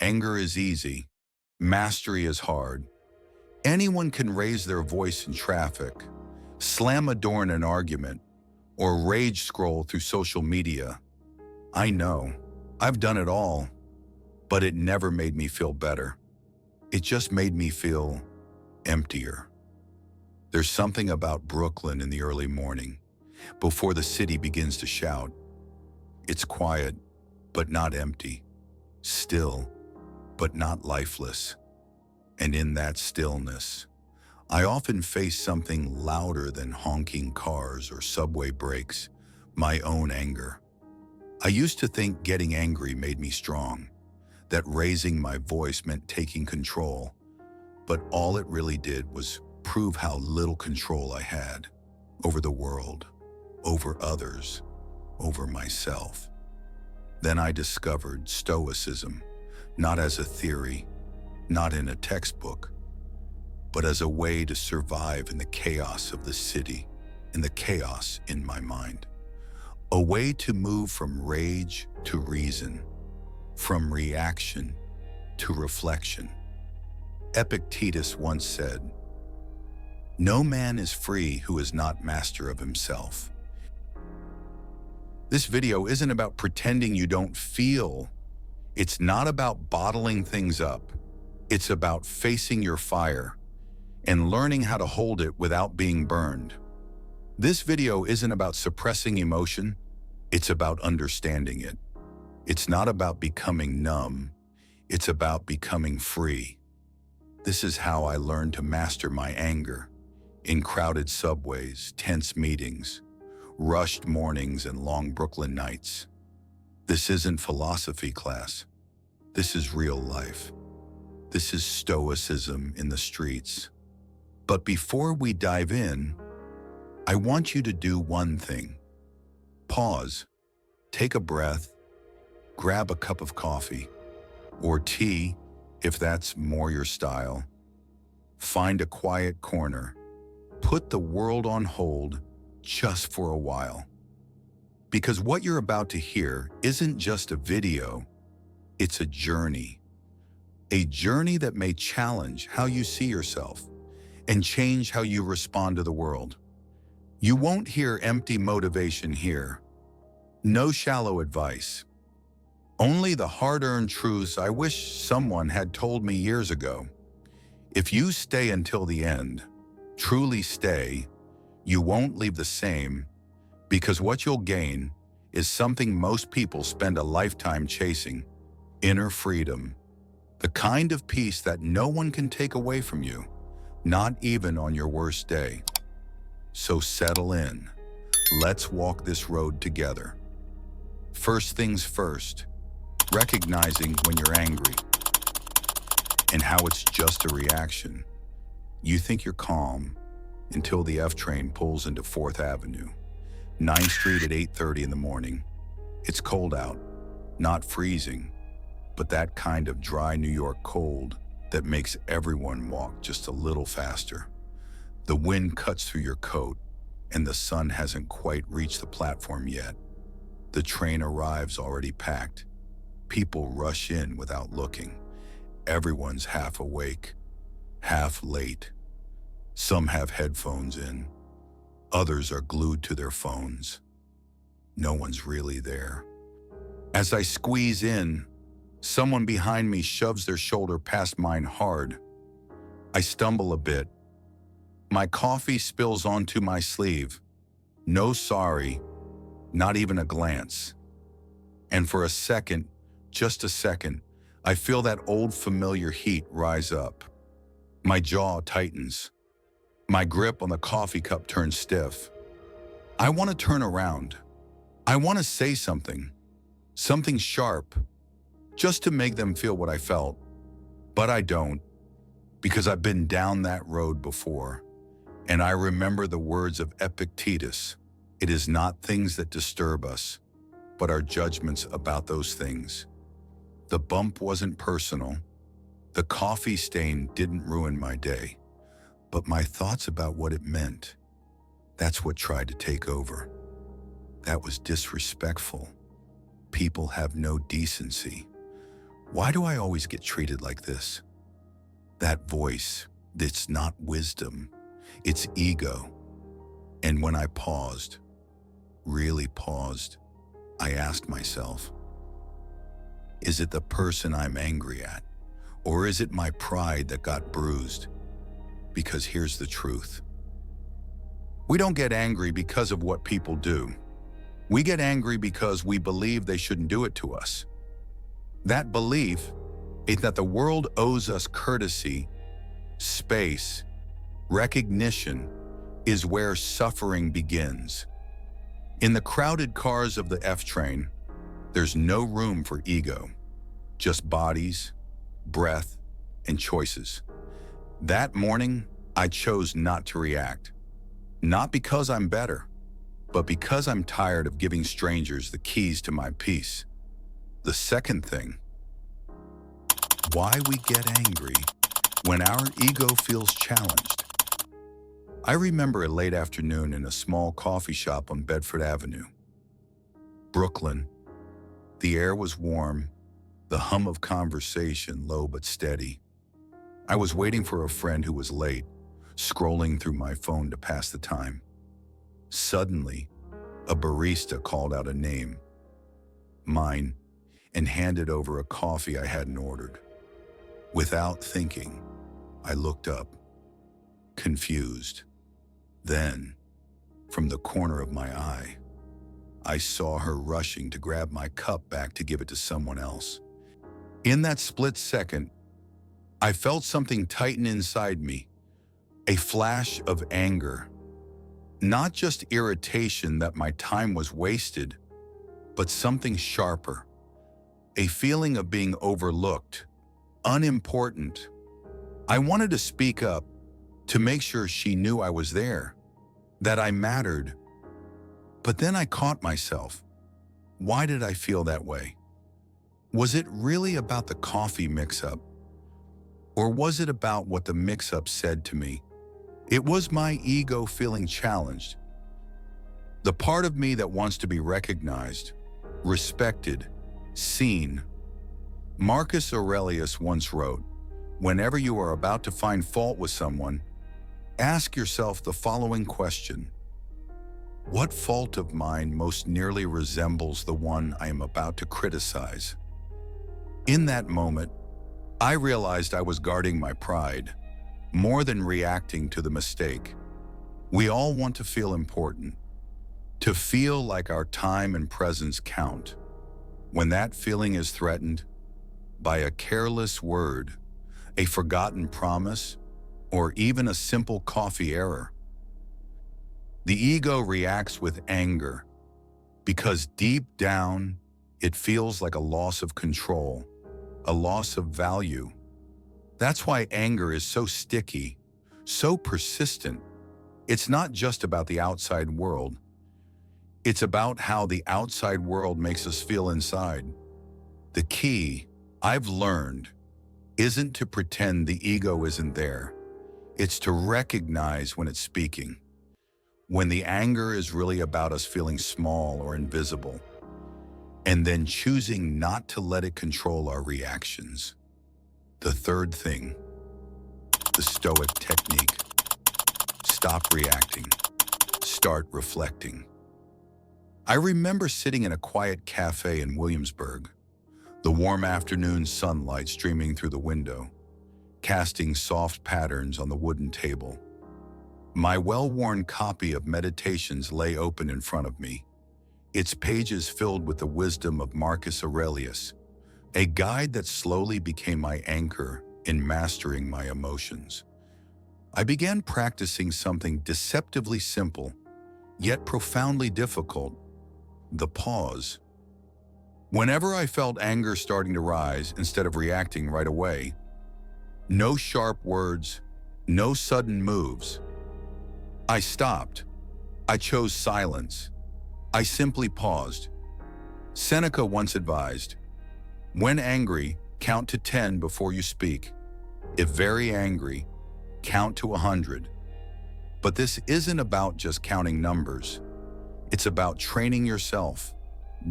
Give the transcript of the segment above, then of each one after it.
Anger is easy. Mastery is hard. Anyone can raise their voice in traffic, slam a door in an argument, or rage scroll through social media. I know. I've done it all, but it never made me feel better. It just made me feel emptier. There's something about Brooklyn in the early morning, before the city begins to shout. It's quiet, but not empty. Still, but not lifeless. And in that stillness, I often face something louder than honking cars or subway brakes, my own anger. I used to think getting angry made me strong, that raising my voice meant taking control, but all it really did was prove how little control I had over the world, over others, over myself. Then I discovered Stoicism, not as a theory, not in a textbook, but as a way to survive in the chaos of the city, in the chaos in my mind. A way to move from rage to reason, from reaction to reflection. Epictetus once said, "No man is free who is not master of himself." This video isn't about pretending you don't feel. It's not about bottling things up. It's about facing your fire and learning how to hold it without being burned. This video isn't about suppressing emotion. It's about understanding it. It's not about becoming numb. It's about becoming free. This is how I learned to master my anger in crowded subways, tense meetings, rushed mornings, and long Brooklyn nights. This isn't philosophy class. This is real life. This is stoicism in the streets. But before we dive in, I want you to do one thing. Pause, take a breath, grab a cup of coffee or tea if that's more your style. Find a quiet corner. Put the world on hold just for a while. Because what you're about to hear isn't just a video, it's a journey. A journey that may challenge how you see yourself and change how you respond to the world. You won't hear empty motivation here. No shallow advice. Only the hard-earned truths I wish someone had told me years ago. If you stay until the end, truly stay, you won't leave the same, because what you'll gain is something most people spend a lifetime chasing: inner freedom. The kind of peace that no one can take away from you, not even on your worst day. So settle in. Let's walk this road together. First things first, recognizing when you're angry and how it's just a reaction. You think you're calm until the F train pulls into 4th Avenue, 9th Street at 8:30 in the morning. It's cold out, not freezing, but that kind of dry New York cold that makes everyone walk just a little faster. The wind cuts through your coat, and the sun hasn't quite reached the platform yet. The train arrives already packed. People rush in without looking. Everyone's half awake, half late. Some have headphones in. Others are glued to their phones. No one's really there. As I squeeze in, someone behind me shoves their shoulder past mine hard. I stumble a bit. My coffee spills onto my sleeve. No sorry, not even a glance. And for a second, just a second, I feel that old familiar heat rise up. My jaw tightens. My grip on the coffee cup turns stiff. I want to turn around. I want to say something sharp, just to make them feel what I felt. But I don't, because I've been down that road before. And I remember the words of Epictetus: "It is not things that disturb us, but our judgments about those things." The bump wasn't personal. The coffee stain didn't ruin my day, but my thoughts about what it meant, that's what tried to take over. That was disrespectful. People have no decency. Why do I always get treated like this? That voice, it's not wisdom, it's ego. And when I paused, really paused, I asked myself, is it the person I'm angry at? Or is it my pride that got bruised? Because here's the truth. We don't get angry because of what people do. We get angry because we believe they shouldn't do it to us. That belief is that the world owes us courtesy, space, recognition is where suffering begins. In the crowded cars of the F train, there's no room for ego, just bodies, breath, and choices. That morning, I chose not to react. Not because I'm better, but because I'm tired of giving strangers the keys to my peace. The second thing, why we get angry when our ego feels challenged. I remember a late afternoon in a small coffee shop on Bedford Avenue, Brooklyn. The air was warm, the hum of conversation low but steady. I was waiting for a friend who was late, scrolling through my phone to pass the time. Suddenly, a barista called out a name, mine, and handed over a coffee I hadn't ordered. Without thinking, I looked up, confused. Then, from the corner of my eye, I saw her rushing to grab my cup back to give it to someone else. In that split second, I felt something tighten inside me, a flash of anger. Not just irritation that my time was wasted, but something sharper, a feeling of being overlooked, unimportant. I wanted to speak up, to make sure she knew I was there, that I mattered. But then I caught myself. Why did I feel that way? Was it really about the coffee mix-up? Or was it about what the mix-up said to me? It was my ego feeling challenged. The part of me that wants to be recognized, respected, seen. Marcus Aurelius once wrote, whenever you are about to find fault with someone, ask yourself the following question. What fault of mine most nearly resembles the one I am about to criticize? In that moment, I realized I was guarding my pride, more than reacting to the mistake. We all want to feel important, to feel like our time and presence count. When that feeling is threatened by a careless word, a forgotten promise, or even a simple coffee error, the ego reacts with anger because deep down, it feels like a loss of control, a loss of value. That's why anger is so sticky, so persistent. It's not just about the outside world. It's about how the outside world makes us feel inside. The key, I've learned, isn't to pretend the ego isn't there. It's to recognize when it's speaking. When the anger is really about us feeling small or invisible, and then choosing not to let it control our reactions. The third thing, the Stoic technique. Stop reacting. Start reflecting. I remember sitting in a quiet cafe in Williamsburg, the warm afternoon sunlight streaming through the window, casting soft patterns on the wooden table. My well-worn copy of Meditations lay open in front of me, its pages filled with the wisdom of Marcus Aurelius, a guide that slowly became my anchor in mastering my emotions. I began practicing something deceptively simple, yet profoundly difficult, the pause. Whenever I felt anger starting to rise instead of reacting right away, no sharp words, no sudden moves. I stopped. I chose silence. I simply paused. Seneca once advised, when angry, count to 10 before you speak. If very angry, count to 100. But this isn't about just counting numbers. It's about training yourself,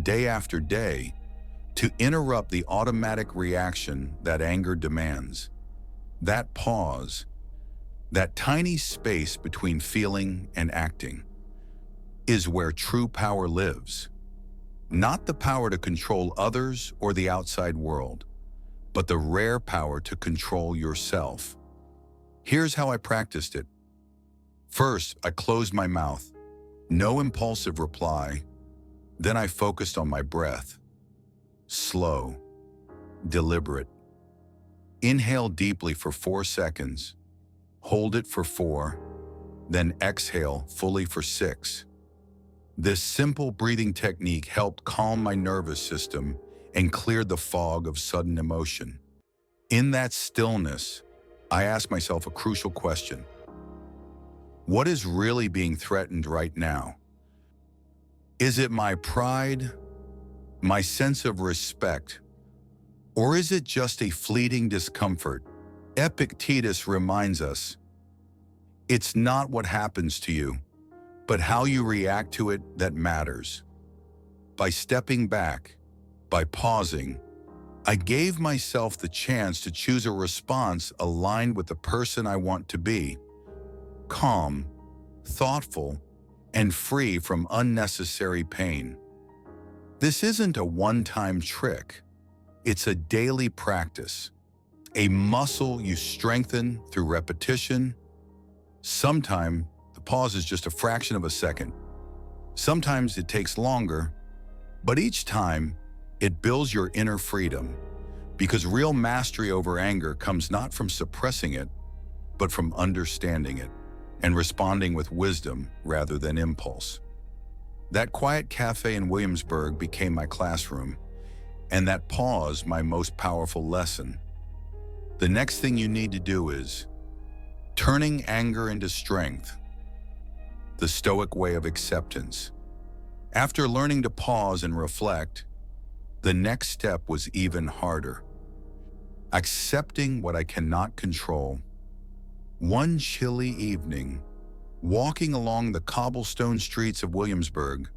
day after day, to interrupt the automatic reaction that anger demands. That pause, that tiny space between feeling and acting, is where true power lives. Not the power to control others or the outside world, but the rare power to control yourself. Here's how I practiced it. First, I closed my mouth. No impulsive reply. Then I focused on my breath. Slow, deliberate. Inhale deeply for 4 seconds. Hold it for 4, then exhale fully for 6. This simple breathing technique helped calm my nervous system and cleared the fog of sudden emotion. In that stillness, I asked myself a crucial question. What is really being threatened right now? Is it my pride, my sense of respect, or is it just a fleeting discomfort? Epictetus reminds us, it's not what happens to you, but how you react to it that matters. By stepping back, by pausing, I gave myself the chance to choose a response aligned with the person I want to be, calm, thoughtful, and free from unnecessary pain. This isn't a one-time trick. It's a daily practice, a muscle you strengthen through repetition. Sometimes the pause is just a fraction of a second. Sometimes it takes longer, but each time it builds your inner freedom, because real mastery over anger comes not from suppressing it, but from understanding it and responding with wisdom rather than impulse. That quiet cafe in Williamsburg became my classroom, and that pause my most powerful lesson. The next thing you need to do is turning anger into strength, the Stoic way of acceptance. After learning to pause and reflect, the next step was even harder. Accepting what I cannot control. One chilly evening, walking along the cobblestone streets of Williamsburg,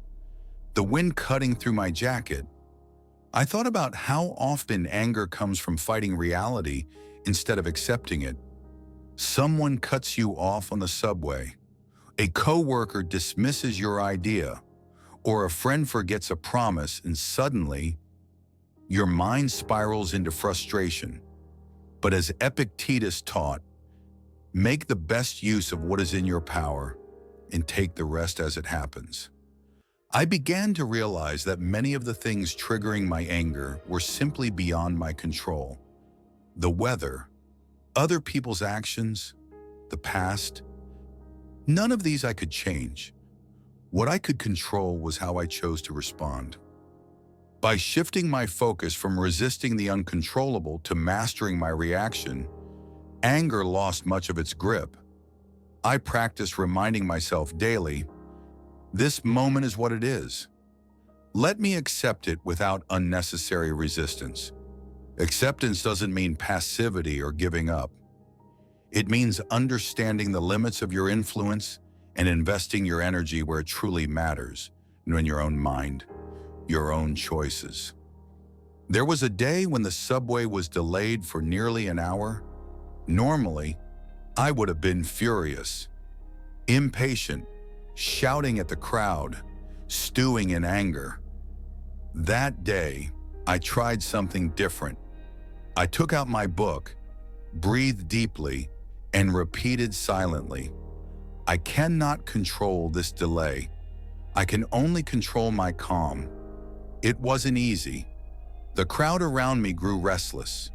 the wind cutting through my jacket, I thought about how often anger comes from fighting reality instead of accepting it. Someone cuts you off on the subway, a coworker dismisses your idea, or a friend forgets a promise, and suddenly, your mind spirals into frustration. But as Epictetus taught, make the best use of what is in your power and take the rest as it happens. I began to realize that many of the things triggering my anger were simply beyond my control. The weather, other people's actions, the past. None of these I could change. What I could control was how I chose to respond. By shifting my focus from resisting the uncontrollable to mastering my reaction, anger lost much of its grip. I practiced reminding myself daily, this moment is what it is. Let me accept it without unnecessary resistance. Acceptance doesn't mean passivity or giving up. It means understanding the limits of your influence and investing your energy where it truly matters, in your own mind, your own choices. There was a day when the subway was delayed for nearly an hour. Normally, I would have been furious, impatient, shouting at the crowd, stewing in anger. That day, I tried something different. I took out my book, breathed deeply, and repeated silently, I cannot control this delay. I can only control my calm. It wasn't easy. The crowd around me grew restless.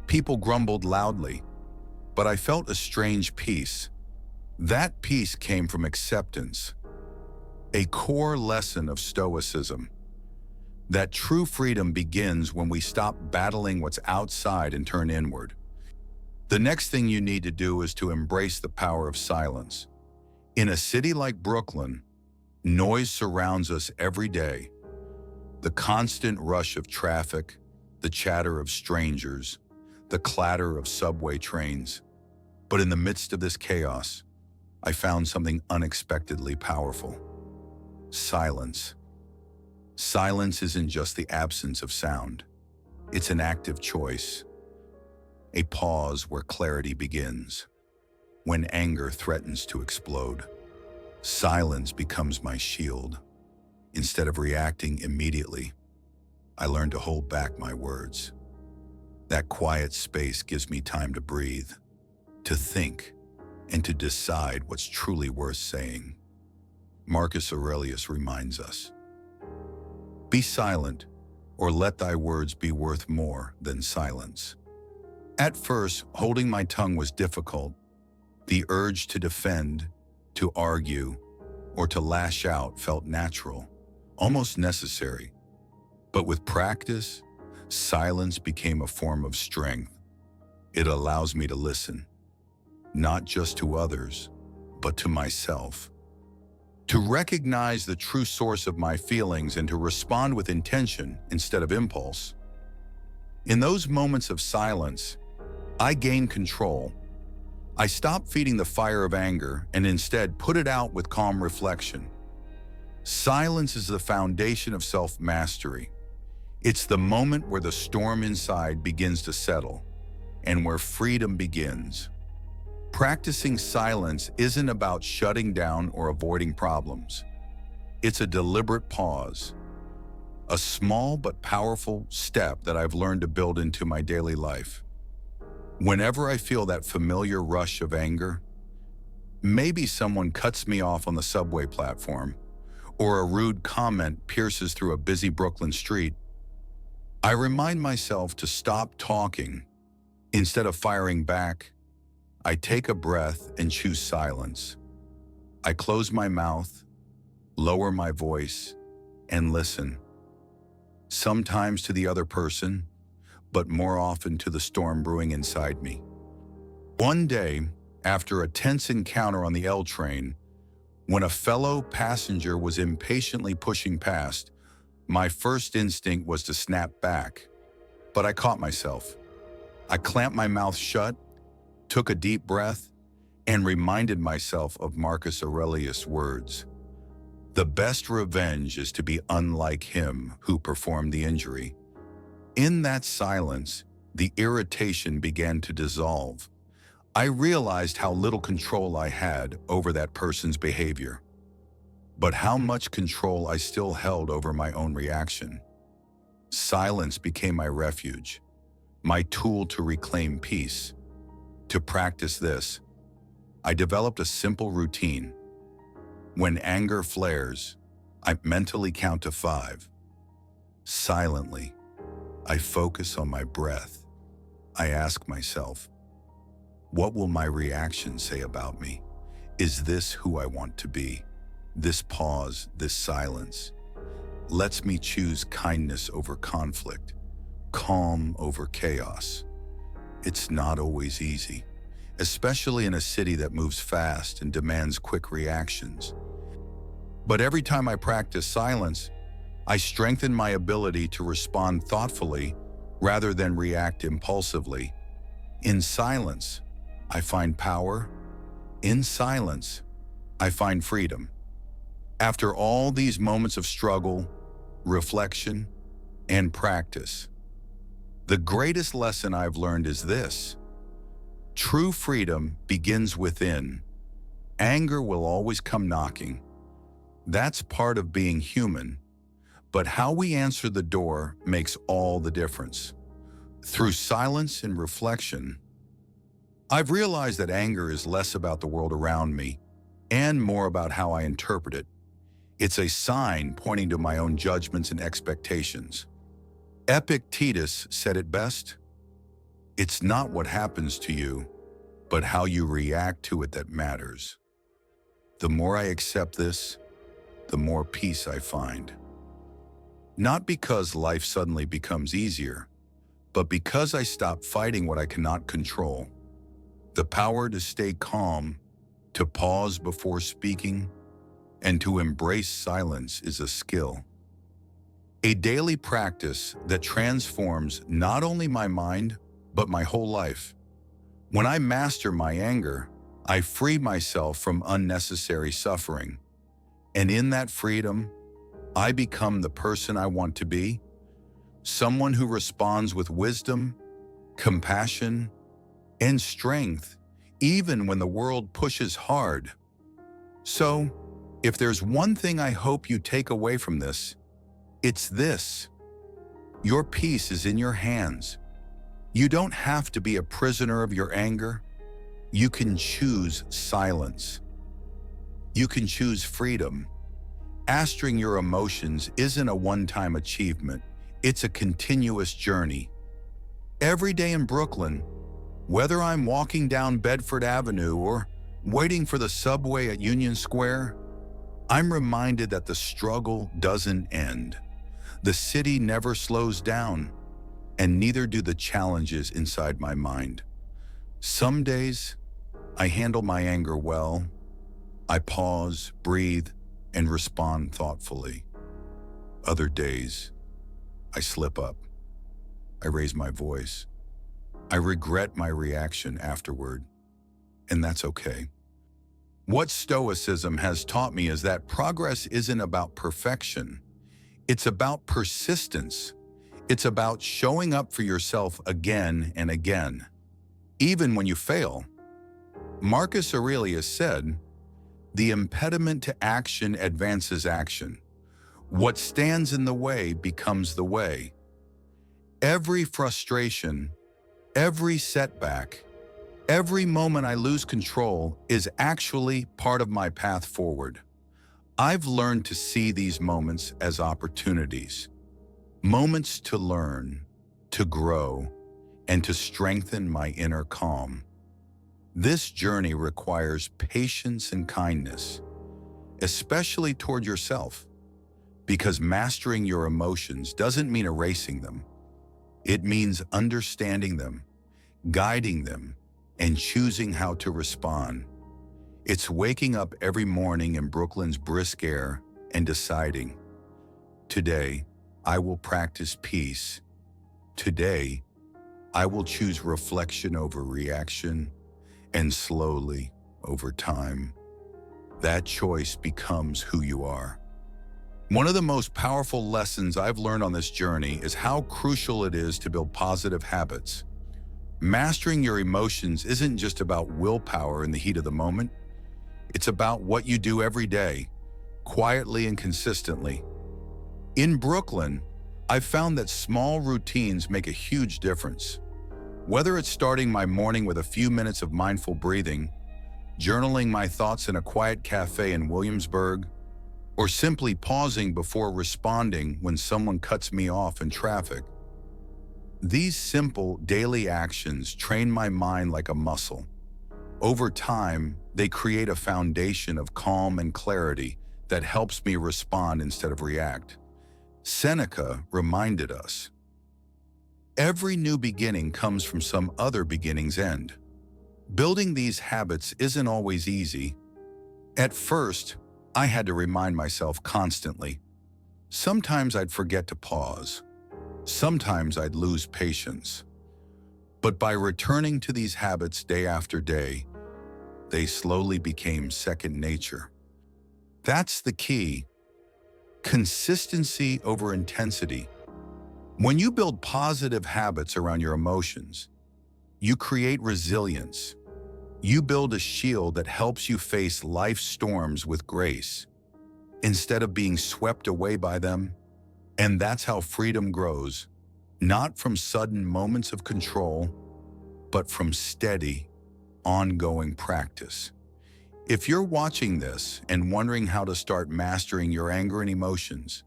People grumbled loudly, but I felt a strange peace. That peace came from acceptance, a core lesson of Stoicism. That true freedom begins when we stop battling what's outside and turn inward. The next thing you need to do is to embrace the power of silence. In a city like Brooklyn, noise surrounds us every day. The constant rush of traffic, the chatter of strangers, the clatter of subway trains. But in the midst of this chaos, I found something unexpectedly powerful. Silence. Silence isn't just the absence of sound. It's an active choice, a pause where clarity begins. When anger threatens to explode, silence becomes my shield. Instead of reacting immediately, I learn to hold back my words. That quiet space gives me time to breathe, to think, and to decide what's truly worth saying. Marcus Aurelius reminds us, "Be silent, or let thy words be worth more than silence." At first, holding my tongue was difficult. The urge to defend, to argue, or to lash out felt natural, almost necessary. But with practice, silence became a form of strength. It allows me to listen, not just to others, but to myself. To recognize the true source of my feelings and to respond with intention instead of impulse. In those moments of silence, I gain control. I stop feeding the fire of anger and instead put it out with calm reflection. Silence is the foundation of self-mastery. It's the moment where the storm inside begins to settle and where freedom begins. Practicing silence isn't about shutting down or avoiding problems. It's a deliberate pause, a small but powerful step that I've learned to build into my daily life. Whenever I feel that familiar rush of anger, maybe someone cuts me off on the subway platform, or a rude comment pierces through a busy Brooklyn street, I remind myself to stop talking. Instead of firing back, I take a breath and choose silence. I close my mouth, lower my voice, and listen. Sometimes to the other person, but more often to the storm brewing inside me. One day, after a tense encounter on the L train, when a fellow passenger was impatiently pushing past, my first instinct was to snap back, but I caught myself. I clamped my mouth shut, took a deep breath, and reminded myself of Marcus Aurelius' words. The best revenge is to be unlike him who performed the injury. In that silence, the irritation began to dissolve. I realized how little control I had over that person's behavior, but how much control I still held over my own reaction. Silence became my refuge, my tool to reclaim peace. To practice this, I developed a simple routine. When anger flares, I mentally count to 5. Silently, I focus on my breath. I ask myself, what will my reaction say about me? Is this who I want to be? This pause, this silence, lets me choose kindness over conflict, calm over chaos. It's not always easy, especially in a city that moves fast and demands quick reactions. But every time I practice silence, I strengthen my ability to respond thoughtfully rather than react impulsively. In silence, I find power. In silence, I find freedom. After all these moments of struggle, reflection, and practice, the greatest lesson I've learned is this: true freedom begins within. Anger will always come knocking. That's part of being human. But how we answer the door makes all the difference. Through silence and reflection, I've realized that anger is less about the world around me and more about how I interpret it. It's a sign pointing to my own judgments and expectations. Epictetus said it best: "It's not what happens to you, but how you react to it that matters." The more I accept this, the more peace I find. Not because life suddenly becomes easier, but because I stop fighting what I cannot control. The power to stay calm, to pause before speaking, and to embrace silence is a skill. A daily practice that transforms not only my mind, but my whole life. When I master my anger, I free myself from unnecessary suffering. And in that freedom, I become the person I want to be, someone who responds with wisdom, compassion, and strength, even when the world pushes hard. So, if there's one thing I hope you take away from this, it's this. Your peace is in your hands. You don't have to be a prisoner of your anger. You can choose silence. You can choose freedom. Mastering your emotions isn't a one-time achievement. It's a continuous journey. Every day in Brooklyn, whether I'm walking down Bedford Avenue or waiting for the subway at Union Square, I'm reminded that the struggle doesn't end. The city never slows down, and neither do the challenges inside my mind. Some days, I handle my anger well. I pause, breathe, and respond thoughtfully. Other days, I slip up. I raise my voice. I regret my reaction afterward, and that's okay. What Stoicism has taught me is that progress isn't about perfection. It's about persistence. It's about showing up for yourself again and again, even when you fail. Marcus Aurelius said, "The impediment to action advances action. What stands in the way becomes the way." Every frustration, every setback, every moment I lose control is actually part of my path forward. I've learned to see these moments as opportunities. Moments to learn, to grow, and to strengthen my inner calm. This journey requires patience and kindness, especially toward yourself, because mastering your emotions doesn't mean erasing them. It means understanding them, guiding them, and choosing how to respond. It's waking up every morning in Brooklyn's brisk air and deciding, today, I will practice peace. Today, I will choose reflection over reaction, and slowly, over time, that choice becomes who you are. One of the most powerful lessons I've learned on this journey is how crucial it is to build positive habits. Mastering your emotions isn't just about willpower in the heat of the moment. It's about what you do every day, quietly and consistently. In Brooklyn, I've found that small routines make a huge difference. Whether it's starting my morning with a few minutes of mindful breathing, journaling my thoughts in a quiet cafe in Williamsburg, or simply pausing before responding when someone cuts me off in traffic. These simple daily actions train my mind like a muscle. Over time, they create a foundation of calm and clarity that helps me respond instead of react. Seneca reminded us, every new beginning comes from some other beginning's end. Building these habits isn't always easy. At first, I had to remind myself constantly. Sometimes I'd forget to pause. Sometimes I'd lose patience. But by returning to these habits day after day, they slowly became second nature. That's the key. Consistency over intensity. When you build positive habits around your emotions, you create resilience. You build a shield that helps you face life's storms with grace, instead of being swept away by them. And that's how freedom grows, not from sudden moments of control, but from steady, ongoing practice. If you're watching this and wondering how to start mastering your anger and emotions,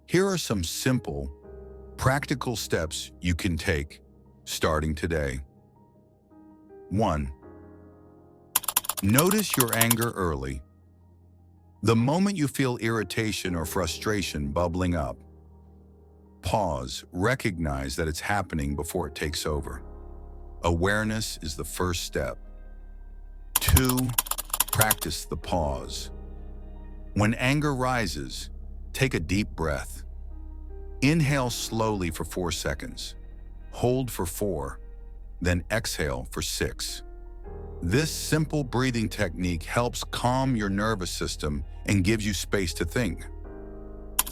here are some simple, practical steps you can take starting today. 1. Notice your anger early. The moment you feel irritation or frustration bubbling up, pause, recognize that it's happening before it takes over. Awareness is the first step. 2. Practice the pause. When anger rises, take a deep breath. Inhale slowly for 4 seconds. Hold for 4, then exhale for 6. This simple breathing technique helps calm your nervous system and gives you space to think.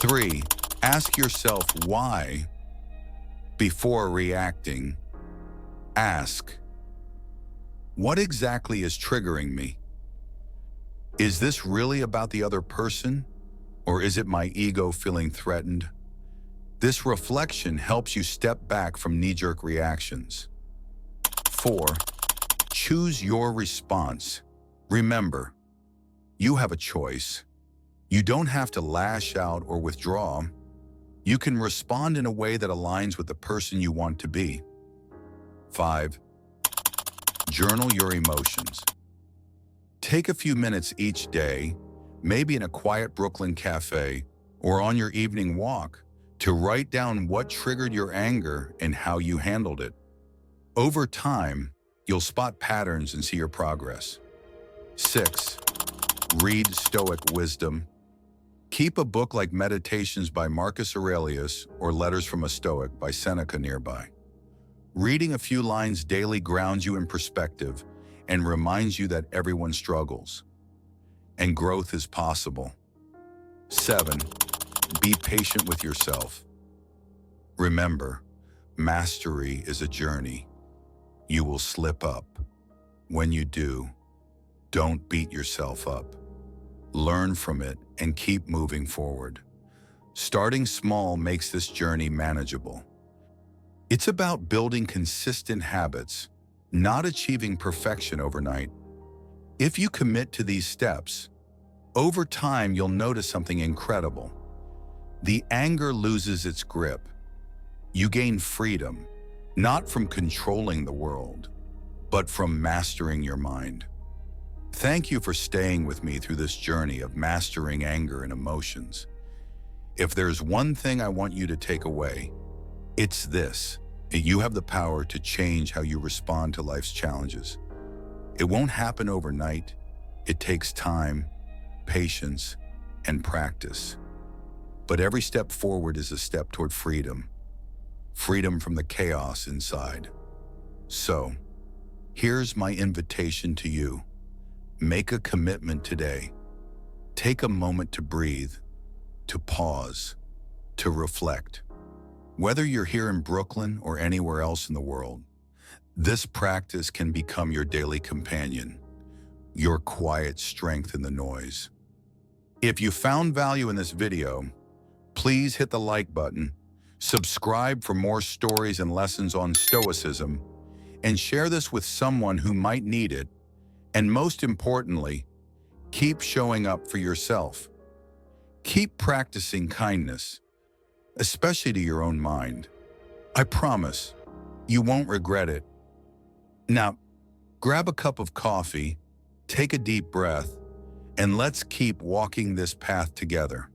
3. Ask yourself why before reacting. Ask, what exactly is triggering me? Is this really about the other person, or is it my ego feeling threatened? This reflection helps you step back from knee-jerk reactions. 4. Choose your response. Remember, you have a choice. You don't have to lash out or withdraw. You can respond in a way that aligns with the person you want to be. 5. Journal your emotions. Take a few minutes each day, maybe in a quiet Brooklyn cafe or on your evening walk, to write down what triggered your anger and how you handled it. Over time, you'll spot patterns and see your progress. 6. Read Stoic wisdom. Keep a book like Meditations by Marcus Aurelius or Letters from a Stoic by Seneca nearby. Reading a few lines daily grounds you in perspective and reminds you that everyone struggles, and growth is possible. 7. Be patient with yourself. Remember, mastery is a journey. You will slip up. When you do, don't beat yourself up. Learn from it and keep moving forward. Starting small makes this journey manageable. It's about building consistent habits, not achieving perfection overnight. If you commit to these steps, over time you'll notice something incredible. The anger loses its grip. You gain freedom, not from controlling the world, but from mastering your mind. Thank you for staying with me through this journey of mastering anger and emotions. If there's one thing I want you to take away, it's this: you have the power to change how you respond to life's challenges. It won't happen overnight. It takes time, patience, and practice. But every step forward is a step toward freedom. Freedom from the chaos inside. So, here's my invitation to you. Make a commitment today. Take a moment to breathe, to pause, to reflect. Whether you're here in Brooklyn or anywhere else in the world, this practice can become your daily companion, your quiet strength in the noise. If you found value in this video, please hit the like button, subscribe for more stories and lessons on Stoicism, and share this with someone who might need it. And most importantly, keep showing up for yourself. Keep practicing kindness, especially to your own mind. I promise, you won't regret it. Now, grab a cup of coffee, take a deep breath, and let's keep walking this path together.